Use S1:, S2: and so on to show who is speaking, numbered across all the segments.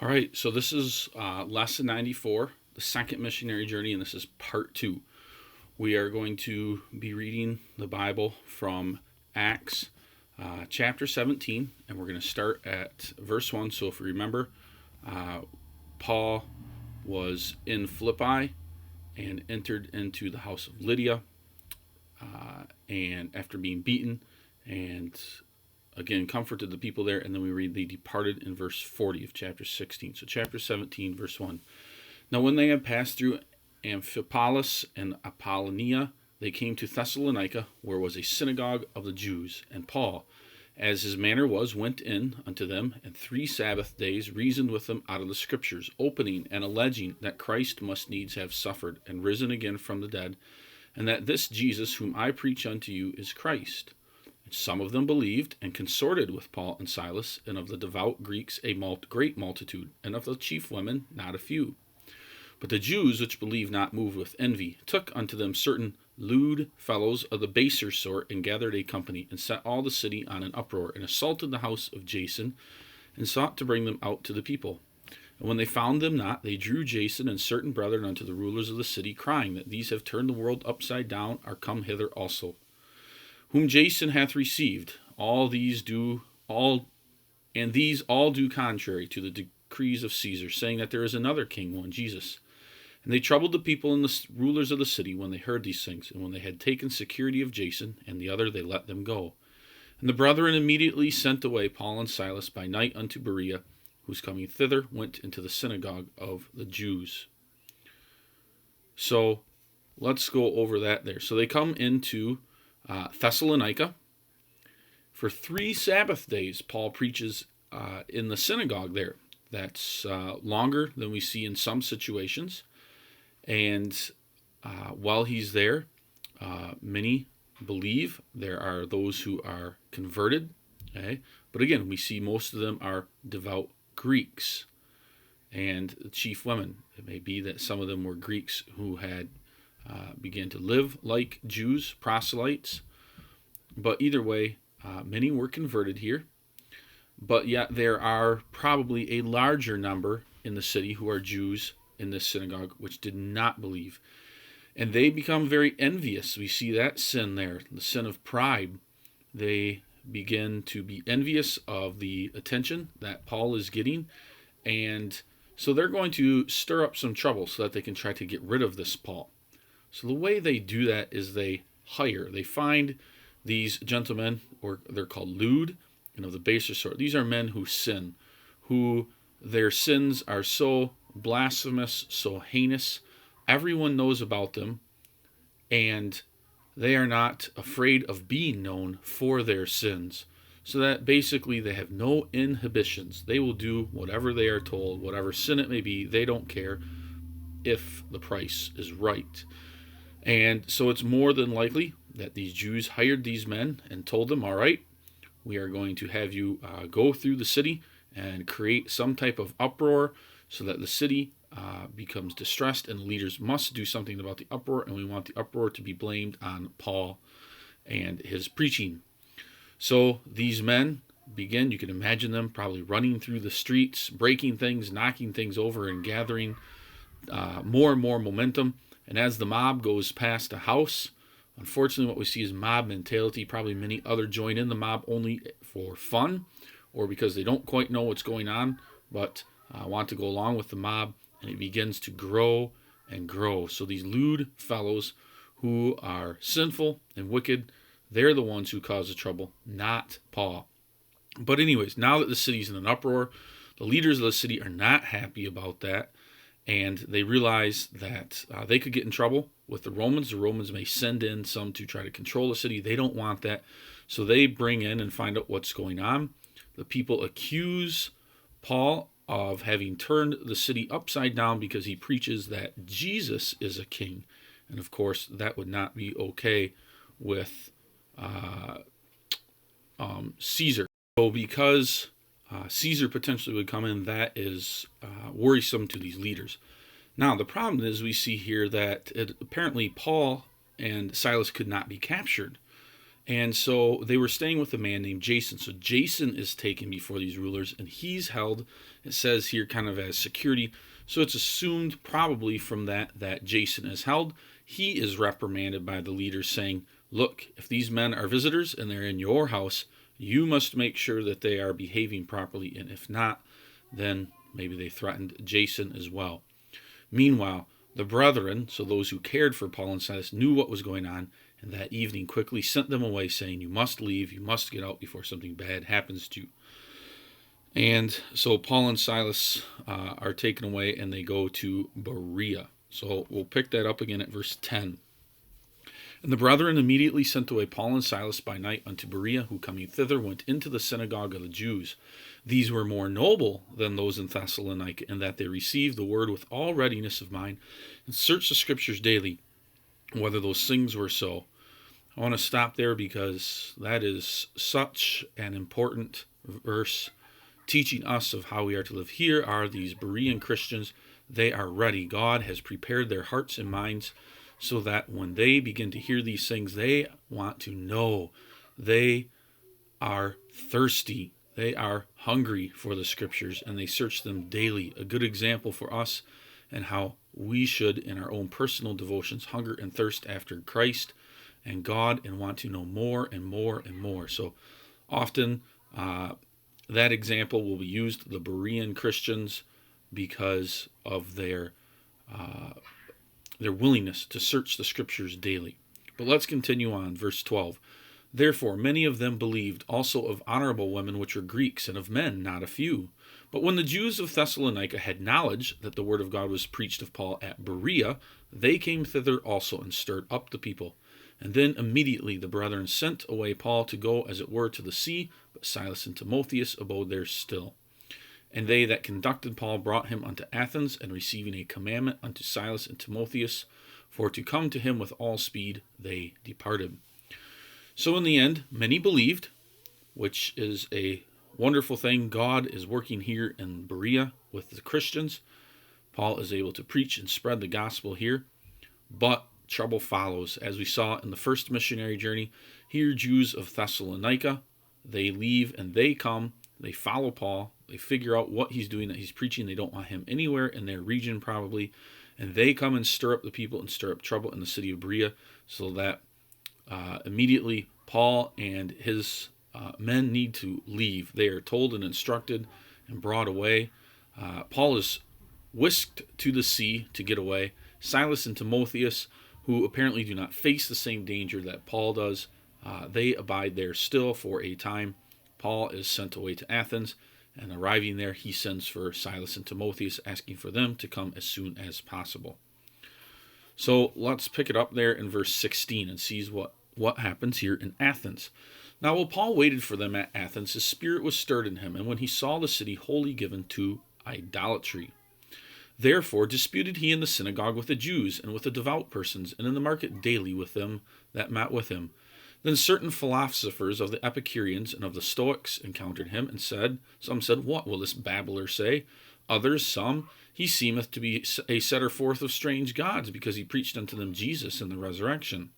S1: All right, so this is lesson 94, the second missionary journey, and this is part two. We are going to be reading the Bible from Acts chapter 17, and we're going to start at verse 1. So if you remember, uh, Paul was in Philippi and entered into the house of Lydia, and after being beaten, and again comforted the people there, and then we read they departed in verse 40 of chapter 16. So chapter 17 verse 1. Now when they had passed through Amphipolis and Apollonia, they came to Thessalonica, where was a synagogue of the Jews. And Paul, as his manner was, went in unto them, and 3 Sabbath days reasoned with them out of the Scriptures, opening and alleging that Christ must needs have suffered and risen again from the dead, and that this Jesus whom I preach unto you is Christ. Some of them believed, and consorted with Paul and Silas, and of the devout Greeks a great multitude, and of the chief women not a few. But the Jews which believed not, moved with envy, took unto them certain lewd fellows of the baser sort, and gathered a company, and set all the city on an uproar, and assaulted the house of Jason, and sought to bring them out to the people. And when they found them not, they drew Jason and certain brethren unto the rulers of the city, crying that these have turned the world upside down, are come hither also. Whom Jason hath received, these all do contrary to the decrees of Caesar, saying that there is another king, one Jesus. And they troubled the people and the rulers of the city when they heard these things, and when they had taken security of Jason and the other, they let them go. And the brethren immediately sent away Paul and Silas by night unto Berea, whose coming thither went into the synagogue of the Jews. So let's go over that there. So they come into Thessalonica. For 3 Sabbath days, Paul preaches in the synagogue there. That's longer than we see in some situations. And while he's there, many believe. There are those who are converted. Okay? But again, we see most of them are devout Greeks and chief women. It may be that some of them were Greeks who had began to live like Jews, proselytes. But either way, many were converted here. But yet there are probably a larger number in the city who are Jews in this synagogue which did not believe. And they become very envious. We see that sin there, the sin of pride. They begin to be envious of the attention that Paul is getting. And so they're going to stir up some trouble so that they can try to get rid of this Paul. So the way they do that is they find these gentlemen, or they're called lewd, and of the baser sort. These are men who sin, who their sins are so blasphemous, so heinous. Everyone knows about them, and they are not afraid of being known for their sins. So that basically they have no inhibitions. They will do whatever they are told, whatever sin it may be. They don't care if the price is right. And so it's more than likely that these Jews hired these men and told them, all right, we are going to have you go through the city and create some type of uproar so that the city becomes distressed, and leaders must do something about the uproar, and we want the uproar to be blamed on Paul and his preaching. So these men begin, you can imagine them probably running through the streets, breaking things, knocking things over, and gathering more and more momentum. And as the mob goes past a house, unfortunately what we see is mob mentality. Probably many other join in the mob only for fun or because they don't quite know what's going on, but want to go along with the mob, and it begins to grow and grow. So these lewd fellows who are sinful and wicked, they're the ones who cause the trouble, not Paul. But anyways, now that the city's in an uproar, the leaders of the city are not happy about that. And they realize that they could get in trouble with the Romans. The Romans may send in some to try to control the city. They don't want that. So they bring in and find out what's going on. The people accuse Paul of having turned the city upside down because he preaches that Jesus is a king. And of course, that would not be okay with Caesar. So because Caesar potentially would come in, that is worrisome to these leaders. Now, the problem is we see here that apparently Paul and Silas could not be captured. And so they were staying with a man named Jason. So Jason is taken before these rulers, and he's held, it says here, kind of as security. So it's assumed probably from that Jason is held. He is reprimanded by the leaders, saying, look, if these men are visitors and they're in your house, you must make sure that they are behaving properly. And if not, then maybe they threatened Jason as well. Meanwhile, the brethren, so those who cared for Paul and Silas, knew what was going on, and that evening quickly sent them away, saying, you must leave, you must get out before something bad happens to you. And so Paul and Silas are taken away, and they go to Berea. So we'll pick that up again at verse 10. And the brethren immediately sent away Paul and Silas by night unto Berea, who coming thither went into the synagogue of the Jews. These were more noble than those in Thessalonica, in that they received the word with all readiness of mind, and searched the scriptures daily, whether those things were so. I want to stop there because that is such an important verse, teaching us of how we are to live. Here are these Berean Christians. They are ready. God has prepared their hearts and minds so that when they begin to hear these things, they want to know. They are thirsty. They are hungry for the scriptures, and they search them daily. A good example for us and how we should, in our own personal devotions, hunger and thirst after Christ and God and want to know more and more and more. So often that example will be used, the Berean Christians, because of their willingness to search the scriptures daily. But let's continue on, verse 12. Therefore many of them believed, also of honorable women which were Greeks, and of men not a few. But when the Jews of Thessalonica had knowledge that the word of God was preached of Paul at Berea, they came thither also, and stirred up the people. And then immediately the brethren sent away Paul to go as it were to the sea, but Silas and Timotheus abode there still. And they that conducted Paul brought him unto Athens, and receiving a commandment unto Silas and Timotheus, for to come to him with all speed, they departed. So in the end, many believed, which is a wonderful thing. God is working here in Berea with the Christians. Paul is able to preach and spread the gospel here, but trouble follows. As we saw in the first missionary journey, here Jews of Thessalonica, they leave and they come, they follow Paul, they figure out what he's doing, that he's preaching. They don't want him anywhere in their region probably, and they come and stir up the people and stir up trouble in the city of Berea, so that immediately Paul and his men need to leave. They are told and instructed and brought away. Paul is whisked to the sea to get away. Silas and Timotheus, who apparently do not face the same danger that Paul does, they abide there still for a time. Paul is sent away to Athens, and arriving there, he sends for Silas and Timotheus, asking for them to come as soon as possible. So let's pick it up there in verse 16 and see what happens here in Athens. Now while Paul waited for them at Athens, his spirit was stirred in him, and when he saw the city wholly given to idolatry, therefore disputed he in the synagogue with the Jews and with the devout persons, and in the market daily with them that met with him. Then certain philosophers of the Epicureans and of the Stoics encountered him, and some said, what will this babbler say? Others, some, he seemeth to be a setter forth of strange gods, because he preached unto them Jesus and the resurrection.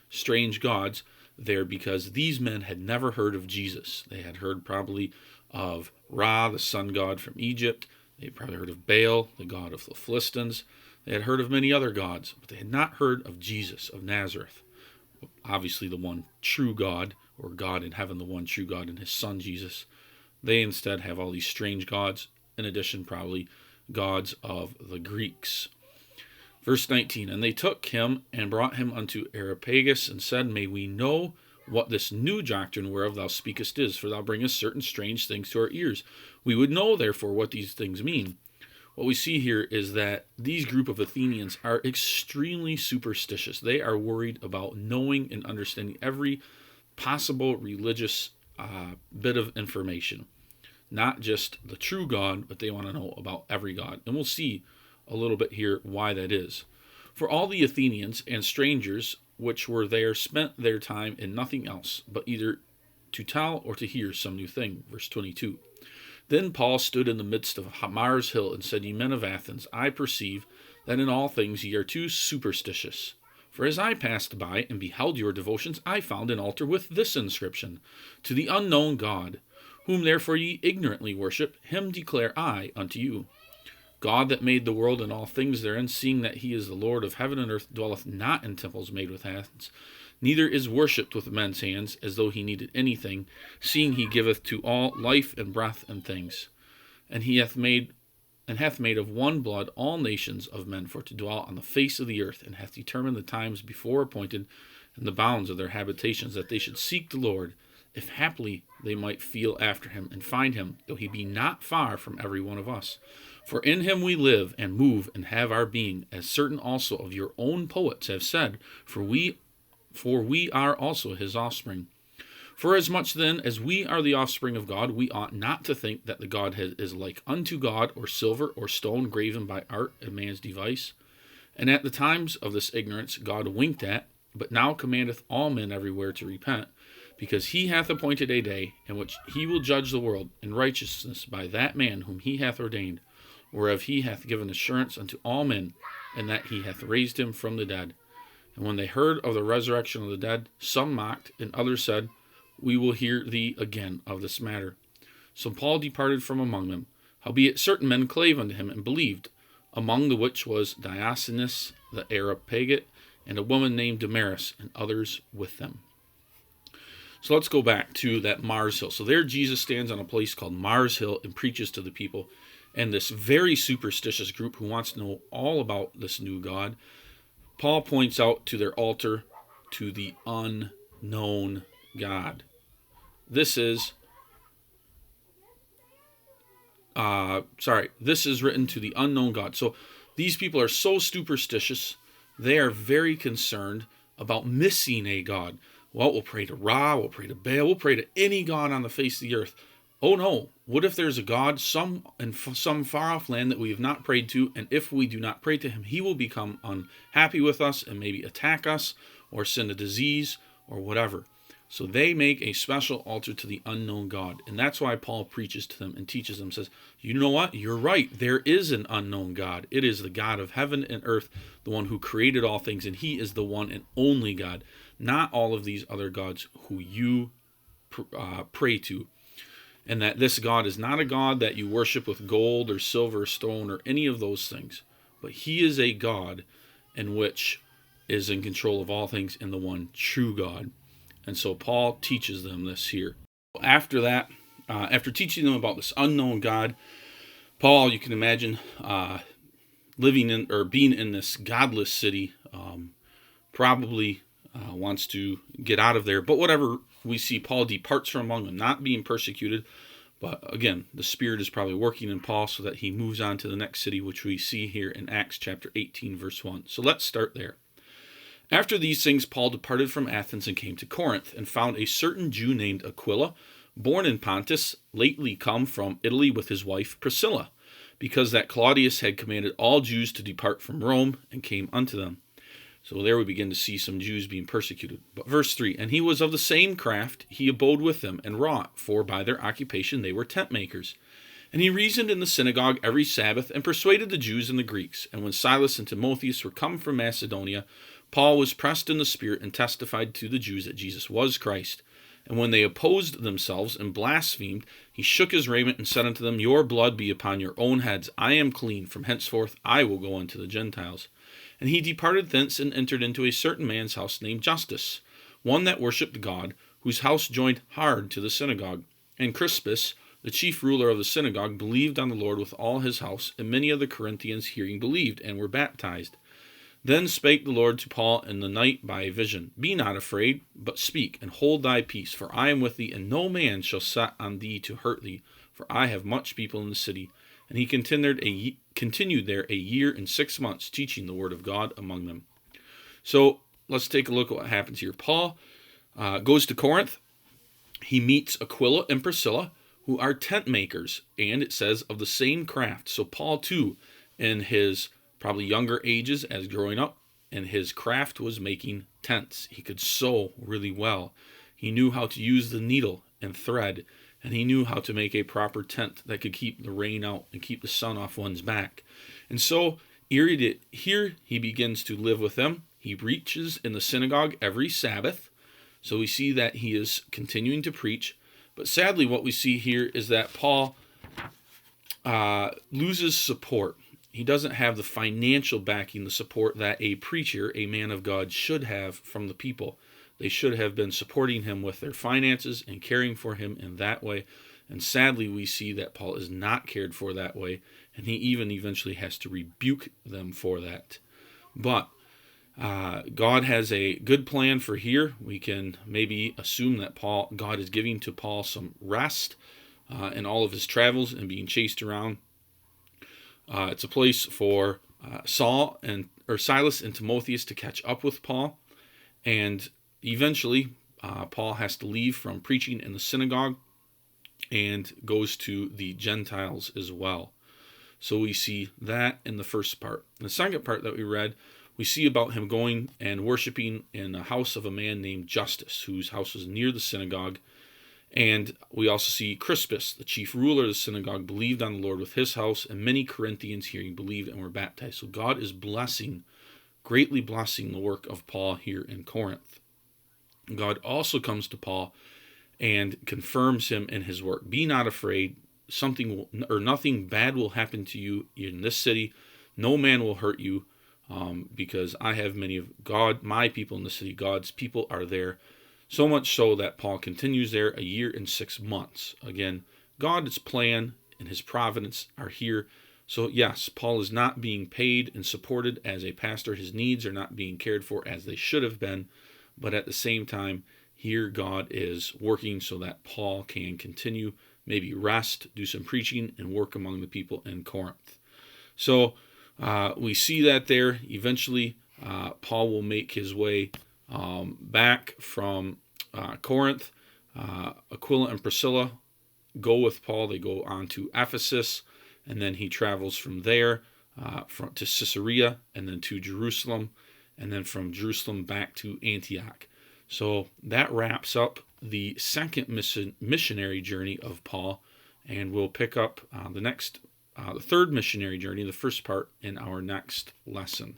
S1: Strange gods there, because these men had never heard of Jesus. They had heard probably of Ra, the sun god from Egypt. They had probably heard of Baal, the god of the Philistines. They had heard of many other gods, but they had not heard of Jesus of Nazareth. Obviously the one true God, or God in heaven, the one true God, and his son Jesus. They instead have all these strange gods, in addition probably gods of the Greeks. Verse 19, and they took him and brought him unto Areopagus, and said, may we know what this new doctrine whereof thou speakest is, for thou bringest certain strange things to our ears. We would know therefore what these things mean. What we see here is that these group of Athenians are extremely superstitious. They are worried about knowing and understanding every possible religious bit of information. Not just the true God, but they want to know about every God. And we'll see a little bit here why that is. For all the Athenians and strangers which were there spent their time in nothing else, but either to tell or to hear some new thing. Verse 22. Then Paul stood in the midst of Mars Hill, and said, Ye men of Athens, I perceive that in all things ye are too superstitious. For For as I passed by and beheld your devotions, I found an altar with this inscription, To the unknown God. Whom therefore ye ignorantly worship, him declare I unto you. God that made the world and all things therein, seeing that he is the Lord of heaven and earth, dwelleth not in temples made with hands, neither is worshipped with men's hands, as though he needed anything, seeing he giveth to all life and breath and things. And he hath made of one blood all nations of men for to dwell on the face of the earth, and hath determined the times before appointed, and the bounds of their habitations, that they should seek the Lord, if haply they might feel after him, and find him, though he be not far from every one of us. For in him we live, and move, and have our being, as certain also of your own poets have said, for we are also his offspring. Forasmuch then as we are the offspring of God, we ought not to think that the Godhead is like unto God, or silver, or stone graven by art and man's device. And at the times of this ignorance God winked at, but now commandeth all men everywhere to repent, because he hath appointed a day in which he will judge the world in righteousness by that man whom he hath ordained, whereof he hath given assurance unto all men, and that he hath raised him from the dead. And when they heard of the resurrection of the dead, some mocked, and others said, We will hear thee again of this matter. So Paul departed from among them. Howbeit certain men clave unto him, and believed, among the which was Dionysius the Areopagite, and a woman named Damaris, and others with them. So let's go back to that Mars Hill. So there Jesus stands on a place called Mars Hill and preaches to the people. And this very superstitious group who wants to know all about this new God, Paul points out to their altar to the unknown God. This is written to the unknown God. So these people are so superstitious, they are very concerned about missing a God. Well, we'll pray to Ra, we'll pray to Baal, we'll pray to any God on the face of the earth. Oh no, what if there's a God in some far-off land that we have not prayed to, and if we do not pray to him, he will become unhappy with us and maybe attack us or send a disease or whatever. So they make a special altar to the unknown God, and that's why Paul preaches to them and teaches them, says, you know what, you're right, there is an unknown God. It is the God of heaven and earth, the one who created all things, and he is the one and only God, not all of these other gods who you pray to. And that this God is not a God that you worship with gold or silver or stone or any of those things. But he is a God in which is in control of all things and the one true God. And so Paul teaches them this here. After that, after teaching them about this unknown God, Paul, you can imagine, living in or being in this godless city, probably wants to get out of there. But whatever, we see Paul departs from among them, not being persecuted. But again, the Spirit is probably working in Paul so that he moves on to the next city, which we see here in Acts chapter 18, verse 1. So let's start there. After these things, Paul departed from Athens and came to Corinth, and found a certain Jew named Aquila, born in Pontus, lately come from Italy with his wife Priscilla, because that Claudius had commanded all Jews to depart from Rome, and came unto them. So there we begin to see some Jews being persecuted. But verse 3, and he was of the same craft, he abode with them, and wrought, for by their occupation they were tent makers. And he reasoned in the synagogue every Sabbath, and persuaded the Jews and the Greeks. And when Silas and Timotheus were come from Macedonia, Paul was pressed in the Spirit, and testified to the Jews that Jesus was Christ. And when they opposed themselves and blasphemed, he shook his raiment, and said unto them, Your blood be upon your own heads. I am clean. From henceforth I will go unto the Gentiles. And he departed thence, and entered into a certain man's house named Justus, one that worshipped God, whose house joined hard to the synagogue. And Crispus, the chief ruler of the synagogue, believed on the Lord with all his house, and many of the Corinthians hearing believed, and were baptized. Then spake the Lord to Paul in the night by a vision, Be not afraid, but speak, and hold thy peace, for I am with thee, and no man shall set on thee to hurt thee, for I have much people in the city. And he continued there a year and 6 months, teaching the word of God among them. So let's take a look at what happens here. Paul goes to Corinth. He meets Aquila and Priscilla, who are tent makers, and it says of the same craft. So Paul, too, in his probably younger ages as growing up, and his craft was making tents. He could sew really well. He knew how to use the needle and thread, and he knew how to make a proper tent that could keep the rain out and keep the sun off one's back. And so here he begins to live with them, He preaches in the synagogue every Sabbath. So we see that he is continuing to preach. But sadly, what we see here is that Paul loses support. He doesn't have the financial backing, the support that a preacher, a man of God, should have from the people. They should have been supporting him with their finances and caring for him in that way. And sadly, we see that Paul is not cared for that way, and he even eventually has to rebuke them for that. But God has a good plan for here. We can maybe assume that God is giving to Paul some rest in all of his travels and being chased around. It's a place for Silas and Timotheus to catch up with Paul, and eventually Paul has to leave from preaching in the synagogue and goes to the Gentiles as well. So we see that in the first part. In the second part that we read, we see about him going and worshiping in the house of a man named Justus, whose house was near the synagogue. And we also see Crispus, the chief ruler of the synagogue, believed on the Lord with his house, and many Corinthians hearing believed and were baptized. So God is greatly blessing the work of Paul here in Corinth. God also comes to Paul and confirms him in his work. Be not afraid. Nothing bad will happen to you in this city. No man will hurt you, because I have many of my people in the city. God's people are there. So much so that Paul continues there 1 year and 6 months. Again, God's plan and his providence are here. So yes, Paul is not being paid and supported as a pastor. His needs are not being cared for as they should have been. But at the same time, here God is working so that Paul can continue, maybe rest, do some preaching, and work among the people in Corinth. So we see that there. Eventually, Paul will make his way back from Corinth. Aquila and Priscilla go with Paul. They go on to Ephesus, and then he travels from there to Caesarea, and then to Jerusalem, and then from Jerusalem back to Antioch. So that wraps up the second missionary journey of Paul, and we'll pick up the third missionary journey, the first part, in our next lesson.